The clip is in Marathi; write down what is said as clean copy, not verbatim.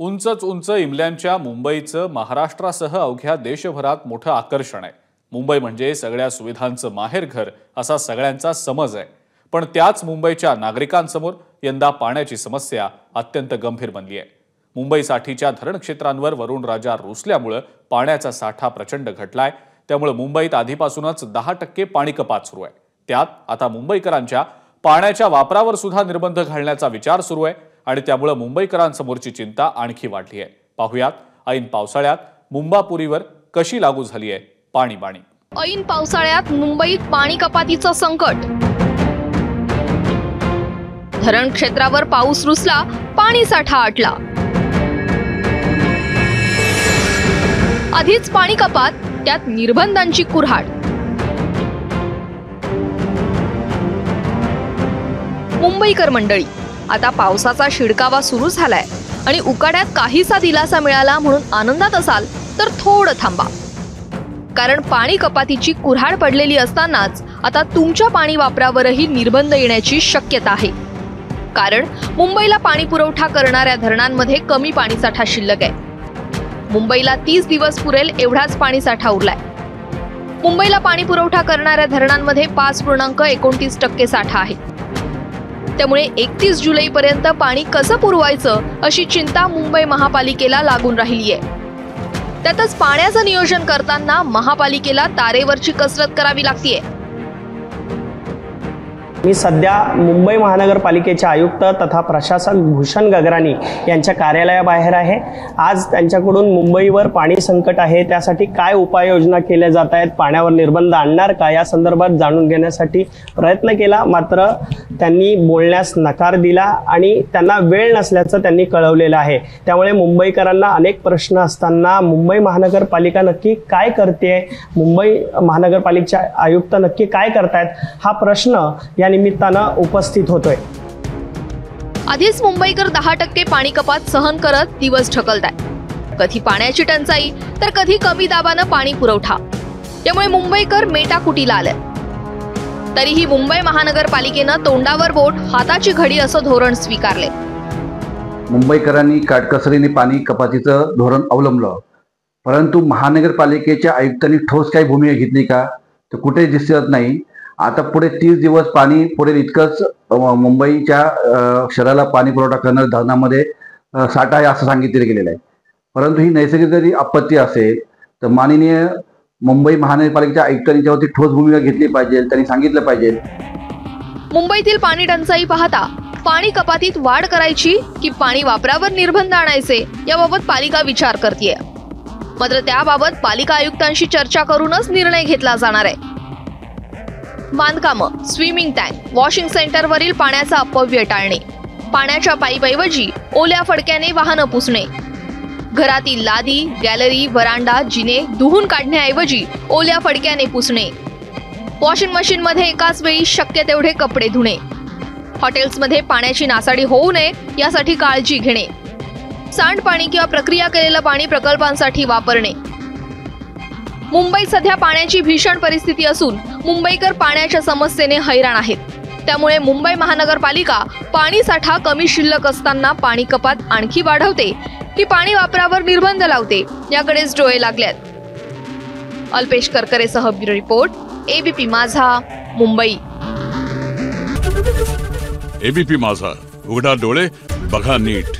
उंचच उंच इमल्यांच्या मुंबईचं महाराष्ट्रासह अवघ्या देशभरात मोठं आकर्षण आहे। मुंबई म्हणजे सगळ्या सुविधांचं माहेरघर असा सगळ्यांचा समज आहे। पण त्याच मुंबईच्या नागरिकांसमोर यंदा पाण्याची समस्या अत्यंत गंभीर बनली आहे। मुंबईसाठीच्या धरण क्षेत्रांवर वरुण राजा रुसल्यामुळे पाण्याचा साठा प्रचंड घटलाय। त्यामुळे मुंबईत आधीपासूनच 10% पाणी कपात सुरू आहे। त्यात आता मुंबईकरांच्या पाण्याच्या वापरावर सुद्धा निर्बंध घालण्याचा विचार सुरू आहे आणि त्यामुळे मुंबईकरांसमोरची चिंता आणखी वाढली आहे। पाहुयात ऐन पावसाळ्यात मुंबापुरीवर कशी लागू झाली आहे पाणीबाणी। ऐन पावसाळ्यात मुंबईत पाणी कपातीचं संकट। धरण क्षेत्रावर पाऊस रुसला, पाणी साठा आटला। आधीच पाणी कपात, त्यात निर्बंधांची कुऱ्हाड। मुंबईकर मंडळी, आता पावसाचा शिडकावा सुरू झालाय आणि उकाड्यात काहीसा दिलासा मिळाला म्हणून आनंदात असाल तर थोडं थांबा, कारण पाणी कपातीची कुऱ्हाड पडलेली असतानाच आता तुमच्या पाणी वापरावरही निर्बंध येण्याची शक्यता आहे। कारण मुंबईला पाणी पुरवठा करणाऱ्या धरणांमध्ये कमी पाणीसाठा शिल्लक आहे। मुंबईला 30 दिवस पुरेल एवढाच पाणीसाठा उरलाय। मुंबईला पाणी पुरवठा करणाऱ्या धरणांमध्ये 5.29% साठा आहे। त्यामुळे 31 जुलैपर्यंत पाणी कसं पुरवायचं अशी चिंता मुंबई महापालिकेला लागून राहिली आहे। त्यातच पाण्याचं नियोजन करताना महापालिकेला तारेवरची कसरत करावी लागतेय। मी सध्या मुंबई महानगरपालिकेचे आयुक्त तथा प्रशासक भूषण गगराणी यांच्या कार्यालयाबाहेर आहे। आज त्यांच्याकडून मुंबईवर पाणी संकट आहे, त्यासाठी काय उपाययोजना केल्या जात आहेत, पाण्यावर निर्बंध आणणार का या संदर्भात जाणून घेण्यासाठी प्रयत्न केला, मात्र त्यांनी बोलण्यास नकार दिला आणि त्यांना वेळ नसल्याचं त्यांनी कळवलेलं आहे। त्यामुळे मुंबईकरांना अनेक प्रश्न असताना मुंबई महानगरपालिका नक्की काय करते, मुंबई महानगरपालिकेचे आयुक्त नक्की काय करतायत, हा प्रश्न या निमित्तानं उपस्थित होतोय। आधीच मुंबईकर 10% पाणी कपात सहन करत दिवस ढकलताय। कधी पाण्याची टंचाई तर कधी कमी दाबानं पाणी पुरवठा, त्यामुळे मुंबईकर मेटाकुटीला आले। तरीही मुंबई महानगरपालिकेनं तोंडावर बोट हाताची घडी असं धोरण स्वीकारले। मुंबईकरांनी काटकसरीने पाणी कपातीचं धोरण अवलंबलं, परंतु महानगरपालिकेच्या आयुक्तांनी ठोस काही भूमिका घेतली का तर कुठे दिसत नाही। आता पुढे 30 दिवस पाणी पुढे इतकंच मुंबईच्या शहराला पाणी पुरवठा करणाऱ्या धरणामध्ये साठा आहे असं सांगितलं गेलेलं आहे। परंतु ही नैसर्गिक जरी आपत्ती असेल तर माननीय मुंबई महानगरपालिकेच्या आयुक्तांनी त्यावरती ठोस भूमिका घेतली पाहिजे, त्यांनी सांगितलं पाहिजे। मुंबईतील पाणी टंचाई पाहता पाणी कपातीत वाढ करायची की पाणी वापरावर निर्बंध आणायचे याबाबत पालिका विचार करतेय। मात्र त्याबाबत पालिका आयुक्तांशी चर्चा करूनच निर्णय घेतला जाणार आहे। बांधकामं, स्विमिंग टँक, वॉशिंग सेंटरवरील पाण्याचा अपव्यय टाळणे, पाण्याच्या पाईपऐवजी ओल्या फडक्याने वाहनं पुसणे, घरातील लादी, गॅलरी, व्हरांडा, जिने धुवून काढण्याऐवजी ओल्या फडक्याने पुसणे, वॉशिंग मशीनमध्ये एकाच वेळी शक्य तेवढे कपडे धुणे, हॉटेल्समध्ये पाण्याची नासाडी होऊ नये यासाठी काळजी घेणे, सांडपाणी किंवा प्रक्रिया केलेलं पाणी प्रकल्पांसाठी वापरणे। मुंबईत सध्या पाण्याची भीषण परिस्थिती असून मुंबईकर पाण्याच्या समस्येने हैराण आहेत। त्यामुळे मुंबई महानगरपालिका पाणी साठा कमी शिल्लक असताना पाणी कपात आणखी वाढवते की पाणी वापरावर निर्बंध लावते याकडेच डोळे लागलेत। अल्पेश करकरेसह ब्युरो रिपोर्ट, एबीपी माझा, मुंबई। एबीपी माझा, उघडा डोळे बघा नीट।